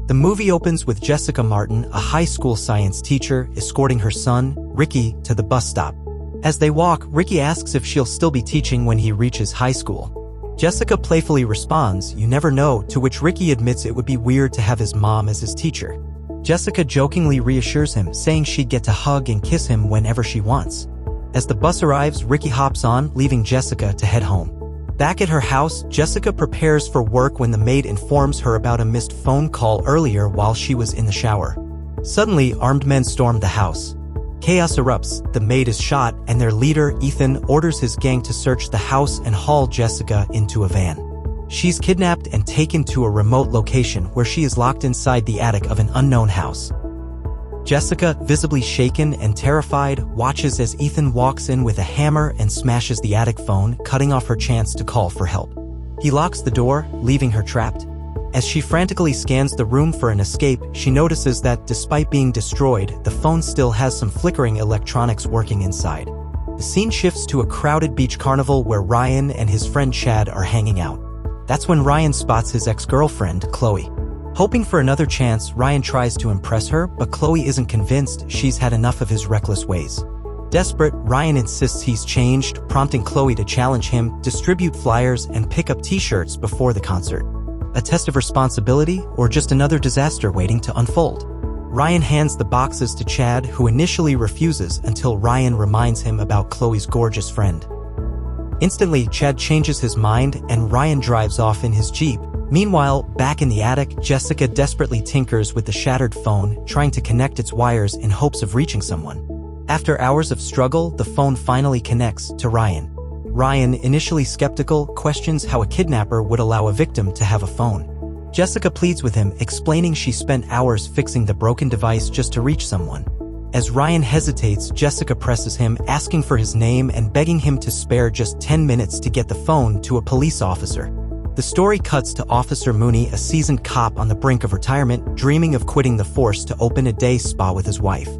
The movie opens with Jessica Martin, a high school science teacher, escorting her son, Ricky, to the bus stop. As they walk, Ricky asks if she'll still be teaching when he reaches high school. Jessica playfully responds, "You never know," to which Ricky admits it would be weird to have his mom as his teacher. Jessica jokingly reassures him, saying she'd get to hug and kiss him whenever she wants. As the bus arrives, Ricky hops on, leaving Jessica to head home. Back at her house, Jessica prepares for work when the maid informs her about a missed phone call earlier while she was in the shower. Suddenly, armed men storm the house. Chaos erupts, the maid is shot, and their leader, Ethan, orders his gang to search the house and haul Jessica into a van. She's kidnapped and taken to a remote location where she is locked inside the attic of an unknown house. Jessica, visibly shaken and terrified, watches as Ethan walks in with a hammer and smashes the attic phone, cutting off her chance to call for help. He locks the door, leaving her trapped. As she frantically scans the room for an escape, she notices that, despite being destroyed, the phone still has some flickering electronics working inside. The scene shifts to a crowded beach carnival where Ryan and his friend Chad are hanging out. That's when Ryan spots his ex-girlfriend, Chloe. Hoping for another chance, Ryan tries to impress her, but Chloe isn't convinced she's had enough of his reckless ways. Desperate, Ryan insists he's changed, prompting Chloe to challenge him, distribute flyers, and pick up t-shirts before the concert. A test of responsibility, or just another disaster waiting to unfold? Ryan hands the boxes to Chad, who initially refuses until Ryan reminds him about Chloe's gorgeous friend. Instantly, Chad changes his mind and Ryan drives off in his Jeep. Meanwhile, back in the attic, Jessica desperately tinkers with the shattered phone, trying to connect its wires in hopes of reaching someone. After hours of struggle, the phone finally connects to Ryan. Ryan, initially skeptical, questions how a kidnapper would allow a victim to have a phone. Jessica pleads with him, explaining she spent hours fixing the broken device just to reach someone. As Ryan hesitates, Jessica presses him, asking for his name and begging him to spare just 10 minutes to get the phone to a police officer. The story cuts to Officer Mooney, a seasoned cop on the brink of retirement, dreaming of quitting the force to open a day spa with his wife.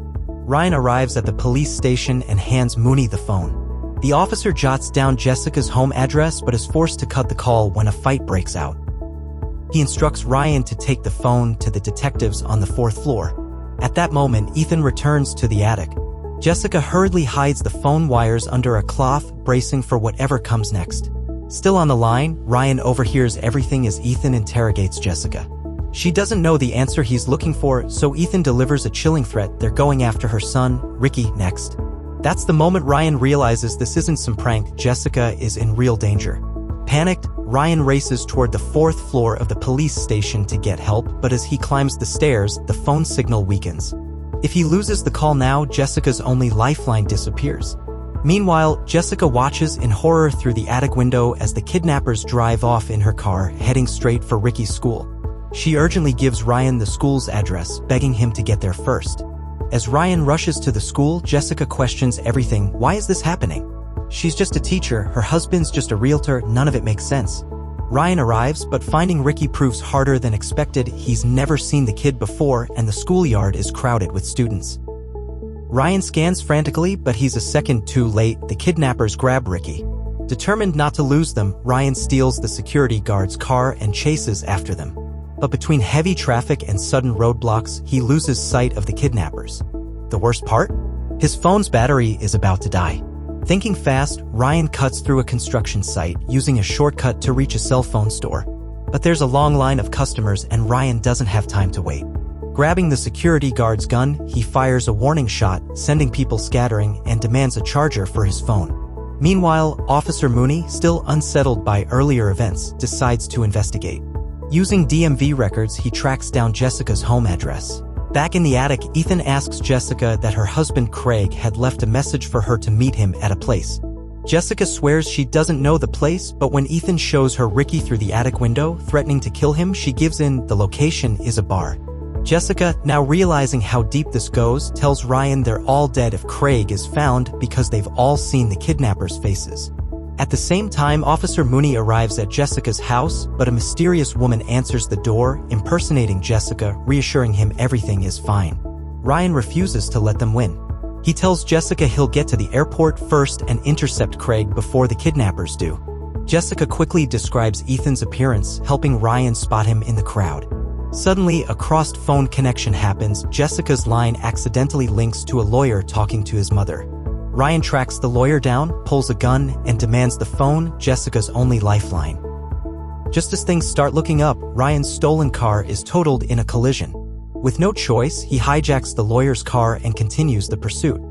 Ryan arrives at the police station and hands Mooney the phone. The officer jots down Jessica's home address but is forced to cut the call when a fight breaks out. He instructs Ryan to take the phone to the detectives on the 4th floor. At that moment, Ethan returns to the attic. Jessica hurriedly hides the phone wires under a cloth, bracing for whatever comes next. Still on the line, Ryan overhears everything as Ethan interrogates Jessica. She doesn't know the answer he's looking for, so Ethan delivers a chilling threat: they're going after her son, Ricky, next. That's the moment Ryan realizes this isn't some prank, Jessica is in real danger. Panicked, Ryan races toward the 4th floor of the police station to get help, but as he climbs the stairs, the phone signal weakens. If he loses the call now, Jessica's only lifeline disappears. Meanwhile, Jessica watches in horror through the attic window as the kidnappers drive off in her car, heading straight for Ricky's school. She urgently gives Ryan the school's address, begging him to get there first. As Ryan rushes to the school, Jessica questions everything. Why is this happening? She's just a teacher, her husband's just a realtor, none of it makes sense. Ryan arrives, but finding Ricky proves harder than expected. He's never seen the kid before, and the schoolyard is crowded with students. Ryan scans frantically, but he's a second too late. The kidnappers grab Ricky. Determined not to lose them, Ryan steals the security guard's car and chases after them. But between heavy traffic and sudden roadblocks, he loses sight of the kidnappers. The worst part? His phone's battery is about to die. Thinking fast, Ryan cuts through a construction site, using a shortcut to reach a cell phone store. But there's a long line of customers and Ryan doesn't have time to wait. Grabbing the security guard's gun, he fires a warning shot, sending people scattering, and demands a charger for his phone. Meanwhile, Officer Mooney, still unsettled by earlier events, decides to investigate. Using DMV records, he tracks down Jessica's home address. Back in the attic, Ethan asks Jessica that her husband Craig had left a message for her to meet him at a place. Jessica swears she doesn't know the place, but when Ethan shows her Ricky through the attic window, threatening to kill him, she gives in. The location is a bar. Jessica, now realizing how deep this goes, tells Ryan they're all dead if Craig is found because they've all seen the kidnappers' faces. At the same time, Officer Mooney arrives at Jessica's house, but a mysterious woman answers the door, impersonating Jessica, reassuring him everything is fine. Ryan refuses to let them win. He tells Jessica he'll get to the airport first and intercept Craig before the kidnappers do. Jessica quickly describes Ethan's appearance, helping Ryan spot him in the crowd. Suddenly, a crossed phone connection happens. Jessica's line accidentally links to a lawyer talking to his mother. Ryan tracks the lawyer down, pulls a gun, and demands the phone, Jessica's only lifeline. Just as things start looking up, Ryan's stolen car is totaled in a collision. With no choice, he hijacks the lawyer's car and continues the pursuit.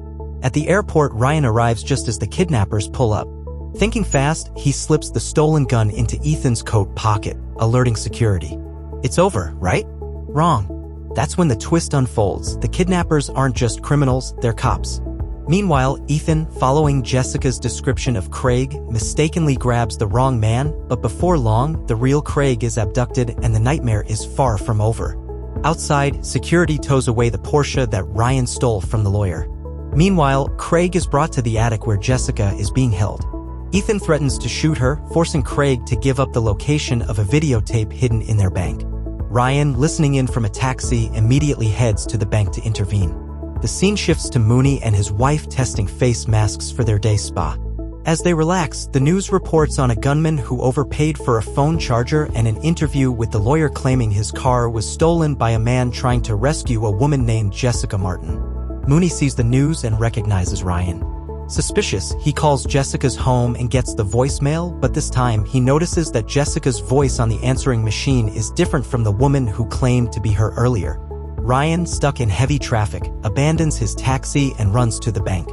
At the airport, Ryan arrives just as the kidnappers pull up. Thinking fast, he slips the stolen gun into Ethan's coat pocket, alerting security. It's over, right? Wrong. That's when the twist unfolds. The kidnappers aren't just criminals, they're cops. Meanwhile, Ethan, following Jessica's description of Craig, mistakenly grabs the wrong man, but before long, the real Craig is abducted and the nightmare is far from over. Outside, security tows away the Porsche that Ryan stole from the lawyer. Meanwhile, Craig is brought to the attic where Jessica is being held. Ethan threatens to shoot her, forcing Craig to give up the location of a videotape hidden in their bank. Ryan, listening in from a taxi, immediately heads to the bank to intervene. The scene shifts to Mooney and his wife testing face masks for their day spa. As they relax, the news reports on a gunman who overpaid for a phone charger and an interview with the lawyer claiming his car was stolen by a man trying to rescue a woman named Jessica Martin. Mooney sees the news and recognizes Ryan. Suspicious, he calls Jessica's home and gets the voicemail, but this time he notices that Jessica's voice on the answering machine is different from the woman who claimed to be her earlier. Ryan, stuck in heavy traffic, abandons his taxi and runs to the bank.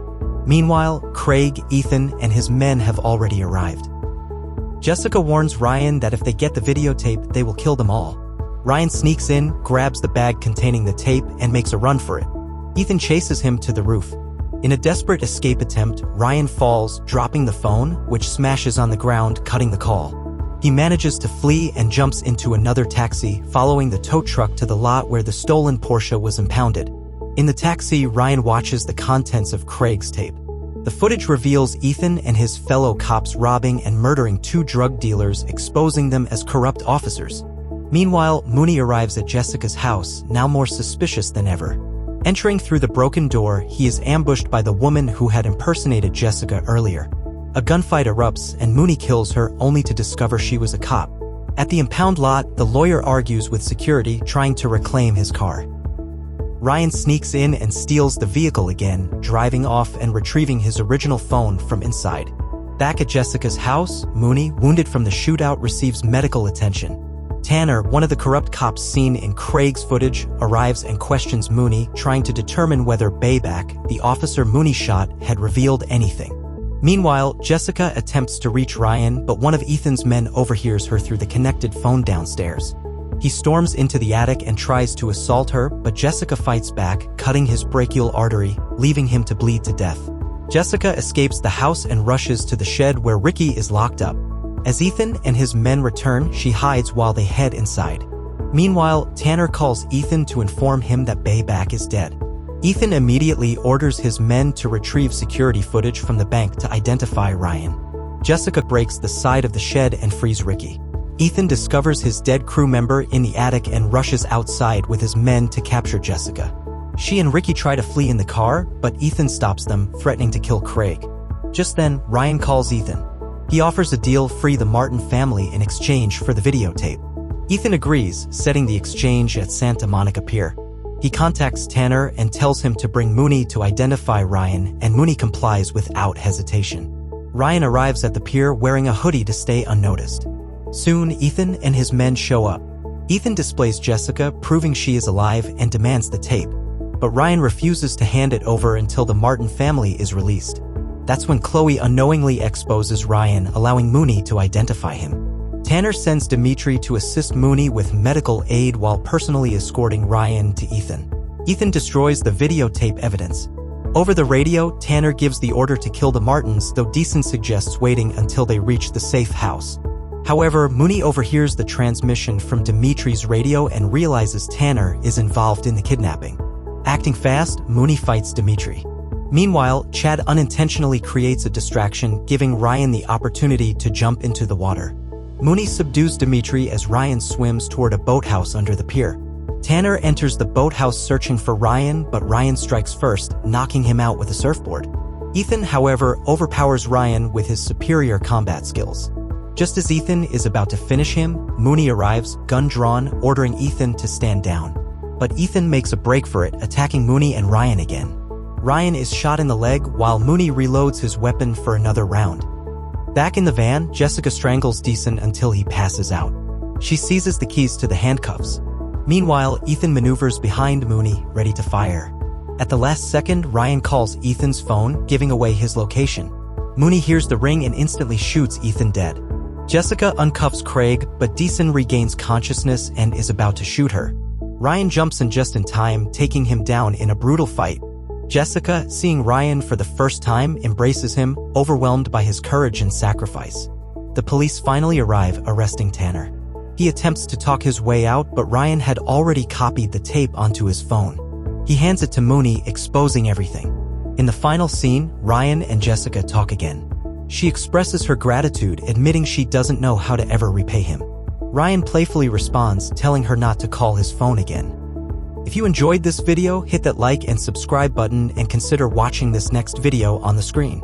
Meanwhile, Craig, Ethan, and his men have already arrived. Jessica warns Ryan that if they get the videotape, they will kill them all. Ryan sneaks in, grabs the bag containing the tape, and makes a run for it. Ethan chases him to the roof. In a desperate escape attempt, Ryan falls, dropping the phone, which smashes on the ground, cutting the call. He manages to flee and jumps into another taxi, following the tow truck to the lot where the stolen Porsche was impounded. In the taxi, Ryan watches the contents of Craig's tape. The footage reveals Ethan and his fellow cops robbing and murdering 2 drug dealers, exposing them as corrupt officers. Meanwhile, Mooney arrives at Jessica's house, now more suspicious than ever. Entering through the broken door, he is ambushed by the woman who had impersonated Jessica earlier. A gunfight erupts and Mooney kills her only to discover she was a cop. At the impound lot, the lawyer argues with security, trying to reclaim his car. Ryan sneaks in and steals the vehicle again, driving off and retrieving his original phone from inside. Back at Jessica's house, Mooney, wounded from the shootout, receives medical attention. Tanner, one of the corrupt cops seen in Craig's footage, arrives and questions Mooney, trying to determine whether Bayback, the officer Mooney shot, had revealed anything. Meanwhile, Jessica attempts to reach Ryan, but one of Ethan's men overhears her through the connected phone downstairs. He storms into the attic and tries to assault her, but Jessica fights back, cutting his brachial artery, leaving him to bleed to death. Jessica escapes the house and rushes to the shed where Ricky is locked up. As Ethan and his men return, she hides while they head inside. Meanwhile, Tanner calls Ethan to inform him that Bayback is dead. Ethan immediately orders his men to retrieve security footage from the bank to identify Ryan. Jessica breaks the side of the shed and frees Ricky. Ethan discovers his dead crew member in the attic and rushes outside with his men to capture Jessica. She and Ricky try to flee in the car, but Ethan stops them, threatening to kill Craig. Just then, Ryan calls Ethan. He offers a deal: free the Martin family in exchange for the videotape. Ethan agrees, setting the exchange at Santa Monica Pier. He contacts Tanner and tells him to bring Mooney to identify Ryan, and Mooney complies without hesitation. Ryan arrives at the pier wearing a hoodie to stay unnoticed. Soon, Ethan and his men show up. Ethan displays Jessica, proving she is alive, and demands the tape. But Ryan refuses to hand it over until the Martin family is released. That's when Chloe unknowingly exposes Ryan, allowing Mooney to identify him. Tanner sends Dimitri to assist Mooney with medical aid while personally escorting Ryan to Ethan. Ethan destroys the videotape evidence. Over the radio, Tanner gives the order to kill the Martins, though Deason suggests waiting until they reach the safe house. However, Mooney overhears the transmission from Dimitri's radio and realizes Tanner is involved in the kidnapping. Acting fast, Mooney fights Dimitri. Meanwhile, Chad unintentionally creates a distraction, giving Ryan the opportunity to jump into the water. Mooney subdues Dimitri as Ryan swims toward a boathouse under the pier. Tanner enters the boathouse searching for Ryan, but Ryan strikes first, knocking him out with a surfboard. Ethan, however, overpowers Ryan with his superior combat skills. Just as Ethan is about to finish him, Mooney arrives, gun drawn, ordering Ethan to stand down. But Ethan makes a break for it, attacking Mooney and Ryan again. Ryan is shot in the leg while Mooney reloads his weapon for another round. Back in the van, Jessica strangles Deason until he passes out. She seizes the keys to the handcuffs. Meanwhile, Ethan maneuvers behind Mooney, ready to fire. At the last second, Ryan calls Ethan's phone, giving away his location. Mooney hears the ring and instantly shoots Ethan dead. Jessica uncuffs Craig, but Deason regains consciousness and is about to shoot her. Ryan jumps in just in time, taking him down in a brutal fight. Jessica, seeing Ryan for the first time, embraces him, overwhelmed by his courage and sacrifice. The police finally arrive, arresting Tanner. He attempts to talk his way out, but Ryan had already copied the tape onto his phone. He hands it to Mooney, exposing everything. In the final scene, Ryan and Jessica talk again. She expresses her gratitude, admitting she doesn't know how to ever repay him. Ryan playfully responds, telling her not to call his phone again. If you enjoyed this video, hit that like and subscribe button and consider watching this next video on the screen.